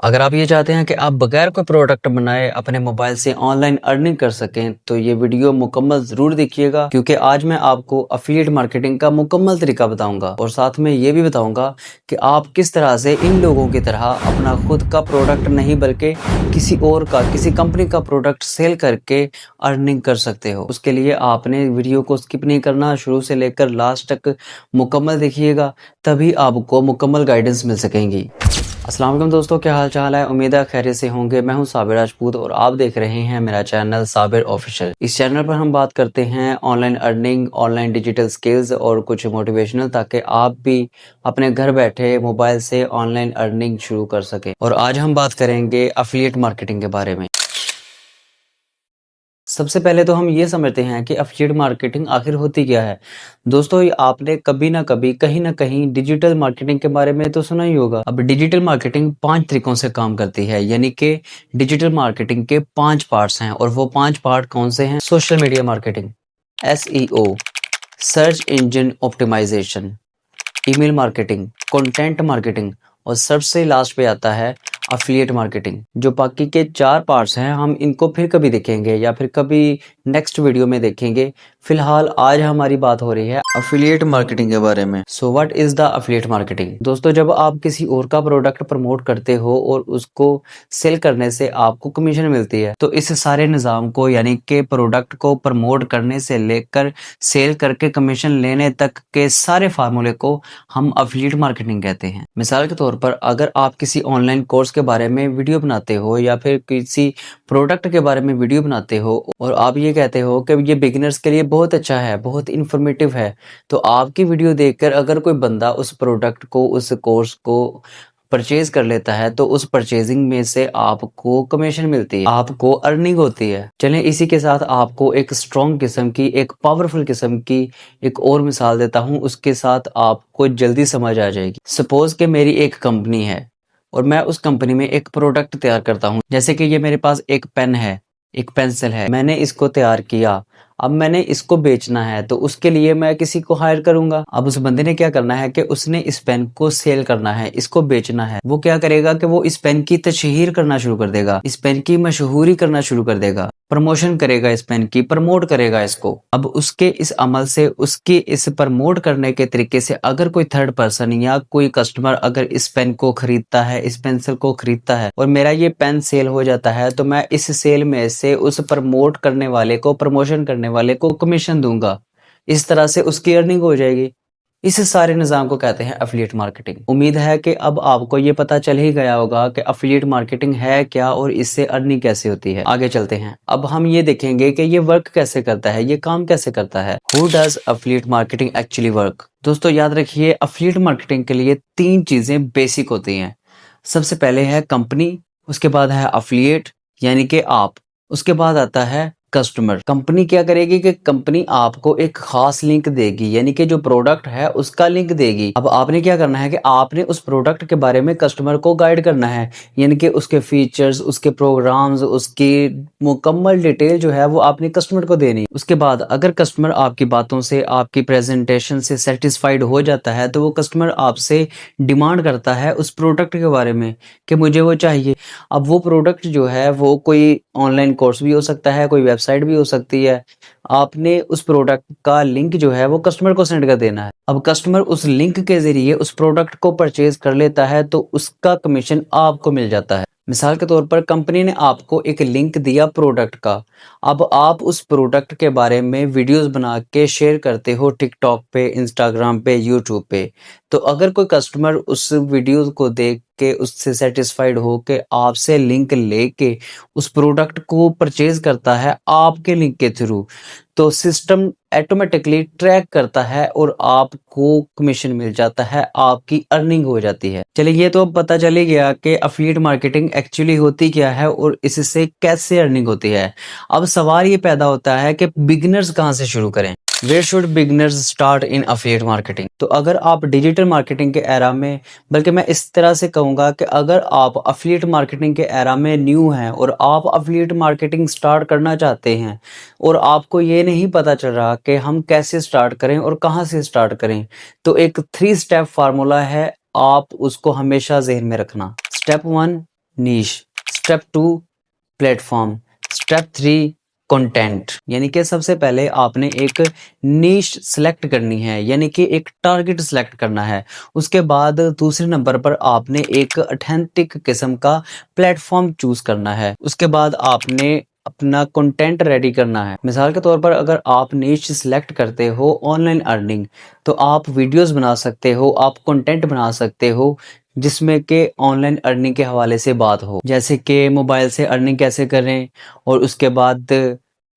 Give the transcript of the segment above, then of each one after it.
अगर आप ये चाहते हैं कि आप बगैर कोई प्रोडक्ट बनाए अपने मोबाइल से ऑनलाइन अर्निंग कर सकें तो ये वीडियो मुकम्मल जरूर देखिएगा, क्योंकि आज मैं आपको अफिलिएट मार्केटिंग का मुकम्मल तरीका बताऊंगा और साथ में ये भी बताऊंगा कि आप किस तरह से इन लोगों की तरह अपना खुद का प्रोडक्ट नहीं बल्कि किसी और का, किसी कंपनी का प्रोडक्ट सेल करके अर्निंग कर सकते हो। उसके लिए आपने वीडियो को स्किप नहीं करना, शुरू से लेकर लास्ट तक मुकम्मल देखिएगा, तभी आपको मुकम्मल गाइडेंस मिल सकेंगी। अस्सलाम वालेकुम दोस्तों, क्या हाल चाल है? उम्मीद है खैरियत से होंगे। मैं हूं साबिर राजपूत और आप देख रहे हैं मेरा चैनल साबिर ऑफिशियल। इस चैनल पर हम बात करते हैं online earning, online digital skills और कुछ मोटिवेशनल, ताकि आप भी अपने घर बैठे मोबाइल से ऑनलाइन अर्निंग शुरू कर सकें। और आज हम बात करेंगे अफिलिएट मार्केटिंग के बारे में। सबसे पहले तो हम ये समझते हैं कि अफिलिएट मार्केटिंग आखिर होती क्या है। दोस्तों, ये आपने कभी ना कभी कहीं ना कहीं डिजिटल मार्केटिंग के बारे में तो सुना ही होगा। अब डिजिटल मार्केटिंग 5 तरीकों से काम करती है, यानी कि डिजिटल मार्केटिंग के 5 पार्ट्स हैं। और वो 5 पार्ट कौन से हैं? Social media marketing, SEO, search engine optimization, email marketing, content marketing और सबसे लास्ट पे आता है अफिलिएट मार्केटिंग। जो बाकी के 4 पार्ट्स हैं हम इनको फिर कभी देखेंगे या फिर कभी नेक्स्ट वीडियो में देखेंगे। फिलहाल आज हमारी बात हो रही है अफिलिएट मार्केटिंग के बारे में। So what is the affiliate marketing? दोस्तों, जब आप किसी और का प्रोडक्ट प्रमोट करते हो और उसको सेल करने से आपको कमीशन मिलती है, तो इस सारे निज़ाम को, यानी कि प्रोडक्ट को प्रमोट करने से लेकर सेल करके कमीशन लेने तक के सारे फार्मूले को हम अफिलिएट मार्केटिंग कहते हैं। मिसाल के तौर पर, अगर आप किसी ऑनलाइन कोर्स के बारे में वीडियो बनाते हो या फिर किसी प्रोडक्ट के बारे में वीडियो बनाते हो और आप ये कहते हो कि ये बिगिनर्स के लिए बहुत अच्छा है, बहुत इंफॉर्मेटिव है, तो आपकी वीडियो देखकर अगर कोई बंदा उस प्रोडक्ट को, उस कोर्स को परचेज कर लेता है तो उस परचेजिंग में से आपको कमीशन मिलती है, आपको अर्निंग होती है। चलें, इसी के साथ आपको एक स्ट्रॉन्ग किस्म की, एक पावरफुल किस्म की एक और मिसाल देता हूं, उसके साथ आपको जल्दी समझ आ जाएगी। सपोज कि मेरी एक कंपनी है और मैं उस कंपनी में एक प्रोडक्ट तैयार करता हूं। जैसे कि ये मेरे पास एक पेन है, एक पेंसिल है, मैंने इसको तैयार किया, अब मैंने इसको बेचना है, तो उसके लिए मैं किसी को हायर करूंगा। अब उस बंदे ने क्या करना है कि उसने इस पेन को सेल करना है, इसको बेचना है। वो क्या करेगा कि वो इस पेन की तशहीर करना शुरू कर देगा, इस पेन की मशहूरी करना शुरू कर देगा, प्रमोशन करेगा इस पेन की, प्रमोट करेगा इसको। अब उसके इस अमल से, उसके इस प्रमोट करने के तरीके से अगर कोई थर्ड पर्सन या कोई कस्टमर अगर इस पेन को खरीदता है, इस पेंसिल को खरीदता है और मेरा ये पेन सेल हो जाता है, तो मैं इस सेल में से उस प्रमोट करने वाले को, प्रमोशन करने वाले को कमीशन दूंगा। इस तरह से उसकी अर्निंग हो जाएगी। इस सारे निज़ाम को कहते हैं अफिलिएट मार्केटिंग। उम्मीद है कि अब आपको ये पता चल ही गया होगा कि अफिलिएट मार्केटिंग है क्या और इससे अर्निंग कैसे होती है। आगे चलते हैं। अब हम ये देखेंगे कि ये वर्क कैसे करता है, ये काम कैसे करता है। Who does affiliate marketing actually work? दोस्तों, याद रखिए, अफिलिएट मार्केटिंग के लिए 3 चीजें बेसिक होती हैं। सबसे पहले है कंपनी, उसके बाद है अफिलिएट यानी कि आप, उसके बाद आता है कस्टमर। कंपनी क्या करेगी कि कंपनी आपको एक खास लिंक देगी, यानी कि जो प्रोडक्ट है उसका लिंक देगी। अब आपने क्या करना है कि आपने उस प्रोडक्ट के बारे में कस्टमर को गाइड करना है, यानी कि उसके फीचर्स, उसके प्रोग्राम्स, उसकी मुकम्मल डिटेल जो है वो आपने कस्टमर को देनी। उसके बाद अगर कस्टमर आपकी बातों से, आपकी प्रेजेंटेशन से सेटिस्फाइड हो जाता है, तो वो कस्टमर आपसे डिमांड करता है उस प्रोडक्ट के बारे में कि मुझे वो चाहिए। अब वो प्रोडक्ट जो है वो कोई ऑनलाइन कोर्स भी हो सकता है, कोई वेबसाइट भी हो सकती है। आपने उस प्रोडक्ट का लिंक जो है वो कस्टमर को सेंड कर देना है। अब कस्टमर उस लिंक के जरिए उस प्रोडक्ट को परचेज कर लेता है तो उसका कमीशन आपको मिल जाता है। मिसाल के तौर पर, कंपनी ने आपको एक लिंक दिया प्रोडक्ट का। अब आप उस प्रोडक्ट के बारे में वीडियोस बना के शेयर करते हो टिकटॉक पे, इंस्टाग्राम पे, यूट्यूब पे। तो अगर कोई कस्टमर उस वीडियो को देख के उससे सेटिस्फाइड हो के आपसे लिंक लेके उस प्रोडक्ट को परचेज करता है आपके लिंक के थ्रू, तो सिस्टम ऑटोमेटिकली ट्रैक करता है और आपको कमीशन मिल जाता है, आपकी अर्निंग हो जाती है। चलिए, ये तो पता चल ही गया कि अफिलिएट मार्केटिंग एक्चुअली होती क्या है और इससे कैसे अर्निंग होती है। अब सवाल ये पैदा होता है कि बिगिनर्स कहाँ से शुरू करें? Where should beginners start in affiliate marketing? तो अगर आप डिजिटल मार्केटिंग के एरा में, बल्कि मैं इस तरह से कहूंगा कि अगर आप अफिलिएट मार्केटिंग के एरा में न्यू हैं और आप अफिलिएट मार्केटिंग स्टार्ट करना चाहते हैं और आपको ये नहीं पता चल रहा कि हम कैसे स्टार्ट करें और कहाँ से स्टार्ट करें, तो एक 3 स्टेप फार्मूला है, आप उसको हमेशा जहन में रखना। स्टेप 1, नीश, स्टेप 2 प्लेटफॉर्म, स्टेप 3 कंटेंट। यानी कि सबसे पहले आपने एक नीश सेलेक्ट करनी है, यानी कि एक टारगेट सेलेक्ट करना है। उसके बाद दूसरे नंबर पर आपने एक ऑथेंटिक किस्म का प्लेटफॉर्म चूज करना है। उसके बाद आपने अपना कंटेंट रेडी करना है। मिसाल के तौर पर अगर आप नीश सिलेक्ट करते हो ऑनलाइन अर्निंग, तो आप वीडियोस बना सकते हो, आप कंटेंट बना सकते हो जिसमें के ऑनलाइन अर्निंग के हवाले से बात हो, जैसे कि मोबाइल से अर्निंग कैसे करें, और उसके बाद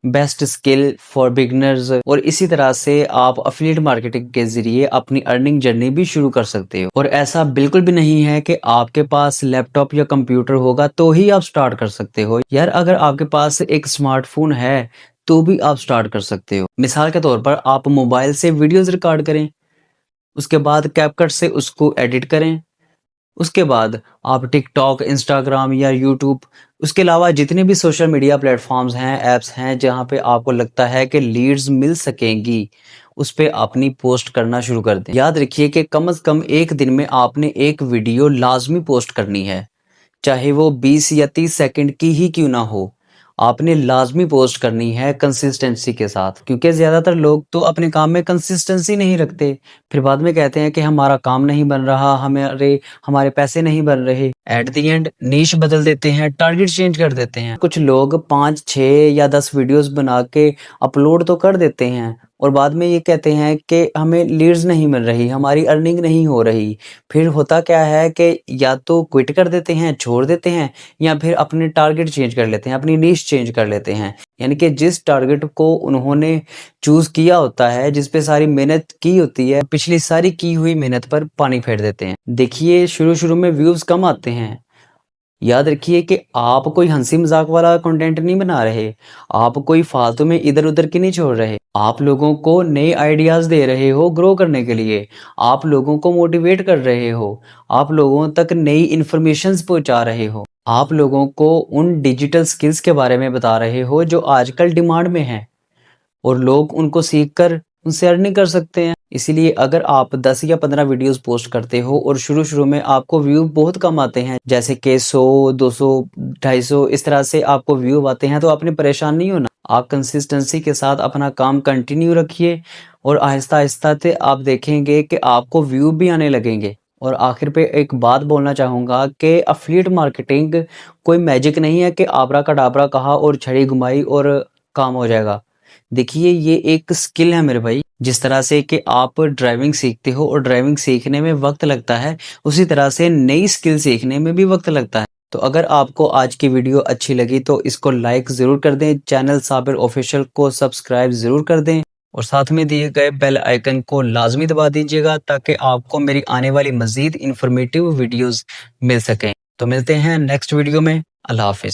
बेस्ट स्किल फॉर बिगनर्स, और इसी तरह से आप अफिलिएट मार्केटिंग के जरिए अपनी अर्निंग जर्नी भी शुरू कर सकते हो। और ऐसा बिल्कुल भी नहीं है कि आपके पास लैपटॉप या कंप्यूटर होगा तो ही आप स्टार्ट कर सकते हो। यार अगर आपके पास एक स्मार्टफोन है तो भी आप स्टार्ट कर सकते हो। मिसाल के तौर पर आप मोबाइल से वीडियोस रिकॉर्ड करें, उसके बाद कैपकट से उसको एडिट करें, उसके बाद आप टिकटॉक, इंस्टाग्राम या यूट्यूब, उसके अलावा जितने भी सोशल मीडिया प्लेटफॉर्म्स हैं, ऐप्स हैं, जहां पे आपको लगता है कि लीड्स मिल सकेंगी, उस पे अपनी पोस्ट करना शुरू कर दें। याद रखिए कि कम से कम एक दिन में आपने एक वीडियो लाजमी पोस्ट करनी है, चाहे वो 20 या 30 सेकंड की ही क्यों ना हो। आपने लाजमी पोस्ट करनी है कंसिस्टेंसी के साथ, क्योंकि ज़्यादातर लोग तो अपने काम में कंसिस्टेंसी नहीं रखते, फिर बाद में कहते हैं कि हमारा काम नहीं बन रहा, हमारे पैसे नहीं बन रहे। एट द एंड नीश बदल देते हैं, टारगेट चेंज कर देते हैं। कुछ लोग 5, 6 या 10 वीडियोस बना के अपलोड तो कर देते हैं और बाद में ये कहते हैं कि हमें लीड्स नहीं मिल रही, हमारी अर्निंग नहीं हो रही। फिर होता क्या है कि या तो क्विट कर देते हैं, छोड़ देते हैं, या फिर अपने टारगेट चेंज कर लेते हैं, अपनी नीश चेंज कर लेते हैं। यानी कि जिस टारगेट को उन्होंने चूज किया होता है, जिस पे सारी मेहनत की होती है, पिछली सारी की हुई मेहनत पर पानी फेर देते हैं। देखिए शुरू शुरू में व्यूज कम आते हैं। याद रखिए कि आप कोई हंसी मजाक वाला कंटेंट नहीं बना रहे, आप कोई फालतू में इधर उधर की नहीं छोड़ रहे। आप लोगों को नए आइडियाज दे रहे हो ग्रो करने के लिए, आप लोगों को मोटिवेट कर रहे हो, आप लोगों तक नई इंफॉर्मेशन पहुंचा रहे हो, आप लोगों को उन डिजिटल स्किल्स के बारे में बता रहे हो जो आजकल डिमांड में है और लोग उनको सीखकर उनसे अर्निंग कर सकते हैं। इसीलिए अगर आप 10 या 15 वीडियोस पोस्ट करते हो और शुरू शुरू में आपको व्यू बहुत कम आते हैं, जैसे कि 100, 200, 250 इस तरह से आपको व्यू आते हैं, तो आपने परेशान नहीं होना। आप कंसिस्टेंसी के साथ अपना काम कंटिन्यू रखिए और आहिस्ता आहिस्ता से आप देखेंगे कि आपको व्यू भी आने लगेंगे। और आखिर पे एक बात बोलना चाहूँगा कि अफिलिएट मार्केटिंग कोई मैजिक नहीं है कि आबरा कडाबरा कहा और छड़ी घुमाई और काम हो जाएगा। देखिए ये एक स्किल है मेरे भाई। जिस तरह से कि आप ड्राइविंग सीखते हो और ड्राइविंग सीखने में वक्त लगता है, उसी तरह से नई स्किल सीखने में भी वक्त लगता है। तो अगर आपको आज की वीडियो अच्छी लगी तो इसको लाइक ज़रूर कर दें, चैनल साबिर ऑफिशियल को सब्सक्राइब ज़रूर कर दें और साथ में दिए गए बेल आइकन को लाजमी दबा दीजिएगा ताकि आपको मेरी आने वाली मज़ीद इंफॉर्मेटिव वीडियोज़ मिल सकें। तो मिलते हैं नेक्स्ट वीडियो में। अल्लाह हाफिज़।